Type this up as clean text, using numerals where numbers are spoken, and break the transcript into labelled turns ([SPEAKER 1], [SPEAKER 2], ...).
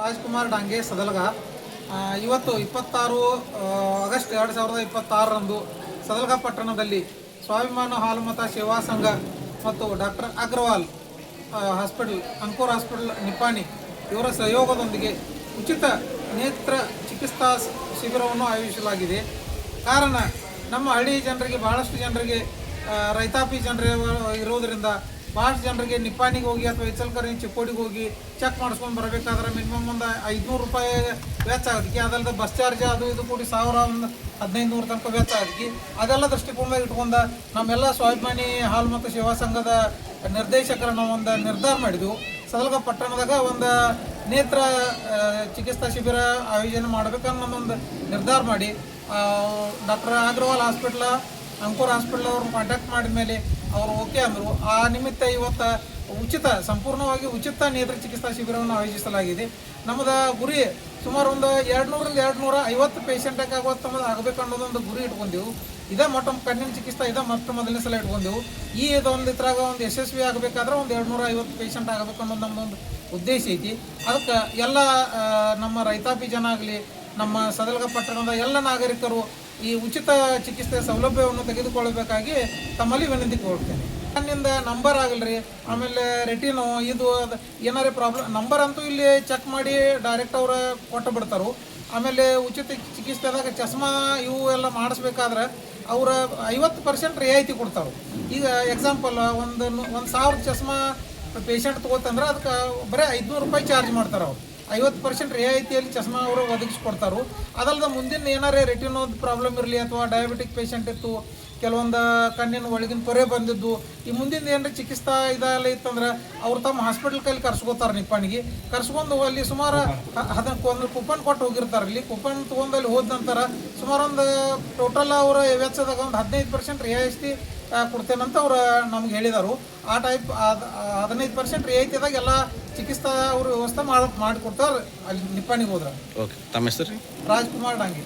[SPEAKER 1] ರಾಜ್ಕುಮಾರ್ ಡಾಂಗೆ ಸದಲಗ ಇವತ್ತು 26 ಆಗಸ್ಟ್ 2026ರಂದು ಸದಲಗ ಪಟ್ಟಣದಲ್ಲಿ ಸ್ವಾಭಿಮಾನ ಹಾಲುಮತ ಸೇವಾ ಸಂಘ ಮತ್ತು doctor Agarwal hospital Ankur hospital Nippani ಇವರ ಸಹಯೋಗದೊಂದಿಗೆ ಉಚಿತ ನೇತ್ರ ಚಿಕಿತ್ಸಾ ಶಿಬಿರವನ್ನು ಆಯೋಜಿಸಲಾಗಿದೆ. ಕಾರಣ ನಮ್ಮ ಹಳ್ಳಿ ಜನರಿಗೆ ಬಹಳಷ್ಟು ಜನರಿಗೆ ರೈತಾಪಿ ಜನರು ಇರೋದರಿಂದ ಭಾಳಷ್ಟು ಜನರಿಗೆ ನಿಪ್ಪಾಣಿಗೆ ಹೋಗಿ ಅಥವಾ ಇಚಲಕರಣಿ ಚಿಕ್ಕೋಡಿಗೆ ಹೋಗಿ ಚೆಕ್ ಮಾಡಿಸ್ಕೊಂಡು ಬರಬೇಕಾದ್ರೆ ಮಿನಿಮಮ್ ಒಂದು 500 ರೂಪಾಯಿ ವೆಚ್ಚ ಆಗೋದಕ್ಕೆ, ಅದಲ್ಲದೆ ಬಸ್ ಚಾರ್ಜ್ ಅದು ಇದು ಕೂಡಿ 1500 ತನಕ ವೆಚ್ಚ ಆಗೋದಕ್ಕೆ. ಅದೆಲ್ಲ ದೃಷ್ಟಿಕೋನದಾಗ ಇಟ್ಕೊಂಡು ನಮ್ಮೆಲ್ಲ ಸ್ವಾಭಿಮಾನಿ ಹಾಲು ಮತ್ತು ಸೇವಾ ಸಂಘದ ನಿರ್ದೇಶಕರು ನಾವು ಒಂದು ನಿರ್ಧಾರ ಮಾಡಿದ್ವು. ಸದಲಗ ಪಟ್ಟಣದಾಗ ಒಂದು ನೇತ್ರ ಚಿಕಿತ್ಸಾ ಶಿಬಿರ ಆಯೋಜನೆ ಮಾಡಬೇಕನ್ನೋದೊಂದು ನಿರ್ಧಾರ ಮಾಡಿ ಡಾಕ್ಟರ್ ಅಗ್ರವಾಲ್ ಹಾಸ್ಪಿಟ್ಲ ಅಂಕೂರ್ ಹಾಸ್ಪಿಟಲ್ ಅವ್ರನ್ನ ಕಾಂಟ್ಯಾಕ್ಟ್ ಮಾಡಿದ ಮೇಲೆ ಅವರು ಓಕೆ ಅಂದರು. ಆ ನಿಮಿತ್ತ ಇವತ್ತು ಸಂಪೂರ್ಣವಾಗಿ ಉಚಿತ ನೇತ್ರ ಚಿಕಿತ್ಸಾ ಶಿಬಿರವನ್ನು ಆಯೋಜಿಸಲಾಗಿದೆ. ನಮ್ಮದು ಗುರಿ ಸುಮಾರು ಒಂದು 200ರಿಂದ 250 ಪೇಷಂಟಾಗಿ ಆಗಬೇಕು ಅನ್ನೋದೊಂದು ಗುರಿ ಇಟ್ಕೊಂಡೆವು. ಇದೇ ಕಣ್ಣಿನ ಚಿಕಿತ್ಸೆ ಮೊದಲನೇ ಸಲ ಇಟ್ಕೊಂಡೆವು. ಇದೊಂದು ಇದ್ರಾಗ ಒಂದು ಯಶಸ್ವಿ ಆಗಬೇಕಾದ್ರೆ ಒಂದು 250 ಪೇಷಂಟ್ ಆಗಬೇಕು ಅನ್ನೋದು ನಮ್ಮದೊಂದು ಉದ್ದೇಶ ಐತಿ. ಅದಕ್ಕೆ ಎಲ್ಲ ನಮ್ಮ ರೈತಾಪಿ ಜನ ಆಗಲಿ, ನಮ್ಮ ಸದಲಗ ಪಟ್ಟಣದ ಎಲ್ಲ ನಾಗರಿಕರು ಈ ಉಚಿತ ಚಿಕಿತ್ಸೆ ಸೌಲಭ್ಯವನ್ನು ತೆಗೆದುಕೊಳ್ಳಬೇಕಾಗಿ ತಮ್ಮಲ್ಲಿ ವಿನಂತಿ ಕೊಡ್ತೇನೆ. ನನ್ನಿಂದ ನಂಬರ್ ಆಗಲ್ರಿ, ಆಮೇಲೆ ರೆಟಿನೋ ಇದು ಏನಾರೇ ಪ್ರಾಬ್ಲಮ್ ನಂಬರ್ ಅಂತೂ ಇಲ್ಲಿ ಚೆಕ್ ಮಾಡಿ ಡೈರೆಕ್ಟ್ ಅವ್ರು ಕೊಟ್ಟು ಬಿಡ್ತಾರೆ. ಆಮೇಲೆ ಉಚಿತ ಚಿಕಿತ್ಸೆದಾಗ ಚಸ್ಮಾ ಇವು ಎಲ್ಲ ಮಾಡಿಸ್ಬೇಕಾದ್ರೆ ಅವ್ರ 50% ರಿಯಾಯಿತಿ ಕೊಡ್ತಾರೆ. ಈಗ ಎಕ್ಸಾಂಪಲ್ ಒಂದು 1000 ಚಸ್ಮಾ ಪೇಷಂಟ್ ತೊಗೋತಂದ್ರೆ ಅದಕ್ಕೆ ಬರೀ 500 ರೂಪಾಯಿ ಚಾರ್ಜ್ ಮಾಡ್ತಾರೆ. ಅವ್ರು 50% ರಿಯಾಯಿತಿಯಲ್ಲಿ ಚಸ್ಮಾ ಅವರು ಒದಗಿಸ್ಕೊಡ್ತಾರೆ. ಅದಲ್ಲದೆ ಮುಂದಿನ ಏನಾರೇ ರೆಟಿನೋದು ಪ್ರಾಬ್ಲಮ್ ಇರಲಿ ಅಥವಾ ಡಯಾಬಿಟಿಕ್ ಪೇಷಂಟ್ ಇತ್ತು, ಕೆಲವೊಂದು ಕಣ್ಣಿನ ಒಳಗಿನ ಪೊರೆ ಬಂದಿದ್ದು, ಈ ಮುಂದಿನ ಏನಾರ ಚಿಕಿತ್ಸಾ ಇದೆಲ್ಲ ಇತ್ತಂದ್ರೆ ಅವ್ರು ತಮ್ಮ ಹಾಸ್ಪಿಟಲ್ ಕೈಲಿ ಕರ್ಸ್ಕೋತಾರೆ. ನಿಪ್ಪಾಣಿಗೆ ಕರ್ಸ್ಕೊಂಡು ಅಲ್ಲಿ ಸುಮಾರು ಒಂದು ಕೂಪನ್ ಕೊಟ್ಟು ಹೋಗಿರ್ತಾರೆ. ಇಲ್ಲಿ ಕೂಪನ್ ತೊಗೊಂಡು ಅಲ್ಲಿ ಹೋದ ನಂತರ ಸುಮಾರು ಒಂದು ಟೋಟಲ್ ಅವರ ವೆಚ್ಚದಾಗ ಒಂದು 15% ರಿಯಾಯಿತಿ ಕೊಡ್ತೇನಂತ ಅವ್ರು ನಮ್ಗೆ ಹೇಳಿದರು. ಆ ಟೈಪ್ 15% ರಿಯಾಯಿತಿದಾಗ ಎಲ್ಲ ಚಿಕಿತ್ಸಾ ಅವರು ವ್ಯವಸ್ಥೆ ಮಾಡಿಕೊಡ್ತಾರೆ ಅಲ್ಲಿ ನಿಪ್ಪಾಣಿಗೆ ಹೋದ್ರೆ.
[SPEAKER 2] ಓಕೆ, ತಮ್ಮ ಹೆಸರು?
[SPEAKER 1] ರಾಜ್ಕುಮಾರ್ ಡಾಂಗೆ.